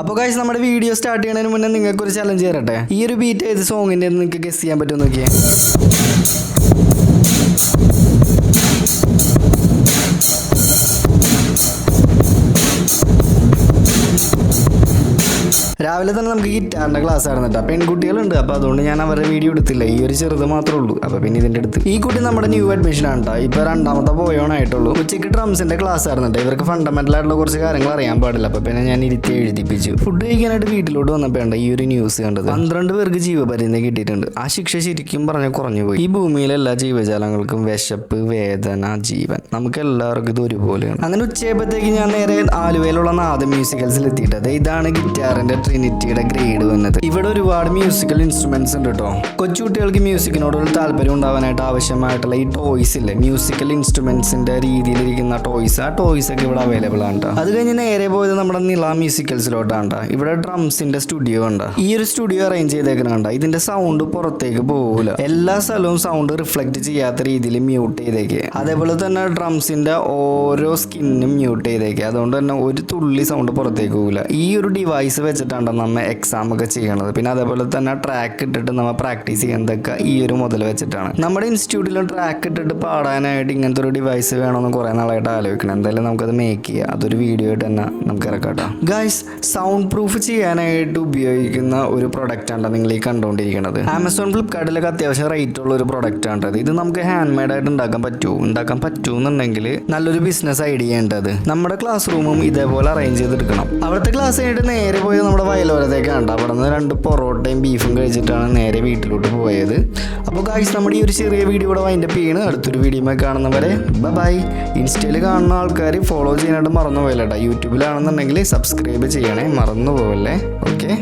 അപ്പോൾ ഗൈസ് നമ്മുടെ video start ചെയ്യുന്നതിന് മുന്നേ നിങ്ങൾക്ക് ഒരു ചലഞ്ച് തരട്ടെ. ഈ ഒരു ബീറ്റ് ഏത് സോങ്ങിന്റെ നിങ്ങൾക്ക് ഗസ് ചെയ്യാൻ പറ്റുമോ നോക്കിയേ. രാവിലെ തന്നെ നമുക്ക് ഗിറ്റാറിന്റെ ക്ലാസ് ആയിരുന്നു കേട്ടോ. പെൺകുട്ടികളുണ്ട്, അപ്പോൾ അതുകൊണ്ട് ഞാൻ അവരുടെ വീഡിയോ എടുത്തില്ല. ഈ ഒരു ചെറുത് മാത്രമേ ഉള്ളൂ. അപ്പോൾ പിന്നെ ഇതിന്റെ അടുത്ത് ഈ കുട്ടി നമ്മുടെ ന്യൂ അഡ്മിഷൻ ആണ് കേട്ടോ. ഇപ്പോൾ രണ്ടാമത്തെ പോയോണായിട്ടുള്ളൂ. ഉച്ചയ്ക്ക് ഡ്രംസിന്റെ ക്ലാസ് ആയിരുന്നു കേട്ടോ. ഇവർക്ക് ഫണ്ടമെന്റൽ ആയിട്ടുള്ള കുറച്ച് കാര്യങ്ങൾ അറിയാൻ പാടില്ല. അപ്പോൾ പിന്നെ ഞാൻ ഇരുത്തി എഴുതിപ്പിച്ചു. ഫുഡ് കഴിക്കാനായിട്ട് വീട്ടിലോട്ട് വന്നപ്പോഴാണ് ഈ ഒരു ന്യൂസ് കണ്ടത്. 12 പേർക്ക് ജീവപര്യന്തം കിട്ടിയിട്ടുണ്ട്. ആ ശിക്ഷ ശരിക്കും പറഞ്ഞാൽ കുറഞ്ഞു പോയി. ഈ ഭൂമിയിലെ എല്ലാ ജീവജാലങ്ങൾക്കും വിശപ്പ്, വേദന, ജീവൻ, നമുക്ക് എല്ലാവർക്കും ഇത് ഒരുപോലെയാണ്. അങ്ങനെ ഉച്ചയപ്പോഴത്തേക്ക് ഞാൻ നേരെ ആലുവയിലുള്ള നാദ മ്യൂസിക്കൽസിൽ എത്തിയിട്ടത്. ഇതാണ് ഗിറ്റാറിന്റെ ട്രിനിറ്റിയുടെ ഗ്രേഡ് വന്നത്. ഇവിടെ ഒരുപാട് മ്യൂസിക്കൽ ഇൻസ്ട്രുമെന്റ്സ് ഉണ്ട് കേട്ടോ. കൊച്ചുകുട്ടികൾക്ക് മ്യൂസിക്കിനോടുള്ള താല്പര്യം ഉണ്ടാവാനായിട്ട് ആവശ്യമായിട്ടുള്ള ഈ ടോയ്സ് ഇല്ലേ, മ്യൂസിക്കൽ ഇൻസ്ട്രുമെന്റ്സിന്റെ രീതിയിലിരിക്കുന്ന ടോയ്സ്, ആ ടോയ്സ് ഒക്കെ ഇവിടെ അവൈലബിൾ ആണ് കേട്ടോ. അത് കഴിഞ്ഞ് നേരെ പോയത് നമ്മുടെ നില മ്യൂസിക്കൽസിലോട്ടാണ്. ഇവിടെ ഡ്രംസിന്റെ സ്റ്റുഡിയോ ഉണ്ട്. ഈ ഒരു സ്റ്റുഡിയോ അറേഞ്ച് ചെയ്തേക്കുന്നുണ്ട്. ഇതിന്റെ സൗണ്ട് പുറത്തേക്ക് പോകൂല. എല്ലാ സ്ഥലവും സൗണ്ട് റിഫ്ലക്ട് ചെയ്യാത്ത രീതിയിൽ മ്യൂട്ട് ചെയ്തേക്ക്. അതേപോലെ തന്നെ ഡ്രംസിന്റെ ഓരോ സ്കിന്നും മ്യൂട്ട് ചെയ്തേക്ക്. അതുകൊണ്ട് തന്നെ ഒരു തുള്ളി സൗണ്ട് പുറത്തേക്ക് പോകില്ല. ഈ ഒരു ഡിവൈസ് വെച്ചിട്ടാണ് നമ്മൾ എക്സാം ഒക്കെ ചെയ്യണത്. പിന്നെ അതേപോലെ തന്നെ ട്രാക്ക് ഇട്ടിട്ട് നമ്മൾ പ്രാക്ടീസ് ചെയ്യുന്നതൊക്കെ ഈ ഒരു മുതൽ വെച്ചിട്ടാണ്. നമ്മുടെ ഇൻസ്റ്റിറ്റ്യൂട്ടിൽ ട്രാക്ക് ഇട്ടിട്ട് പാടാനായിട്ട് ഇങ്ങനത്തെ ഒരു ഡിവൈസ് വേണമെന്ന് കുറേ നാളായിട്ട് ആലോചിക്കണം. എന്തായാലും നമുക്കത് മേക്ക് ചെയ്യാം. അതൊരു വീഡിയോ ആയിട്ട് തന്നെ നമുക്ക് ഇറക്കാം. ഗൈസ്, സൗണ്ട് പ്രൂഫ് ചെയ്യാനായിട്ട് ഉപയോഗിക്കുന്ന ഒരു പ്രൊഡക്റ്റ് ആണ് നിങ്ങൾ ഈ കണ്ടുകൊണ്ടിരിക്കുന്നത്. ആമസോൺ, ഫ്ലിപ്കാർട്ടിലൊക്കെ അത്യാവശ്യം റേറ്റ് ഉള്ള ഒരു പ്രൊഡക്റ്റ് ആണ്. ഇത് നമുക്ക് ഹാൻഡ് മെയ്ഡ് ആയിട്ട് ഉണ്ടാക്കാൻ പറ്റുമെന്നുണ്ടെങ്കിൽ നല്ലൊരു ബിസിനസ് ഐഡിയ ഉണ്ട്. അത് നമ്മുടെ ക്ലാസ് റൂമും ഇതേപോലെ അറേഞ്ച് ചെയ്തെടുക്കണം. അവിടുത്തെ ക്ലാസ് കഴിഞ്ഞിട്ട് നേരെ പോയത് നമ്മുടെ വയലോരത്തേക്കാണ്. അവിടെ നിന്ന് 2 പൊറോട്ടയും ബീഫും കഴിച്ചിട്ടാണ് നേരെ വീട്ടിലോട്ട് പോയത്. അപ്പോൾ ഗൈസ്, നമ്മുടെ ഈ ഒരു ചെറിയ വീഡിയോ ഇവിടെ വൈൻഡപ്പ് ചെയ്യണം. അടുത്തൊരു വീഡിയോ കാണുന്നവരെ ബൈ. ഇൻസ്റ്റയിൽ കാണുന്ന ആൾക്കാർ ഫോളോ ചെയ്യാനായിട്ട് മറന്നു പോയല്ലേട്ടാ. യൂട്യൂബിലാണെന്നുണ്ടെങ്കിൽ സബ്സ്ക്രൈബ് ചെയ്യണേ, മറന്നു പോവല്ലേ. ഓക്കെ.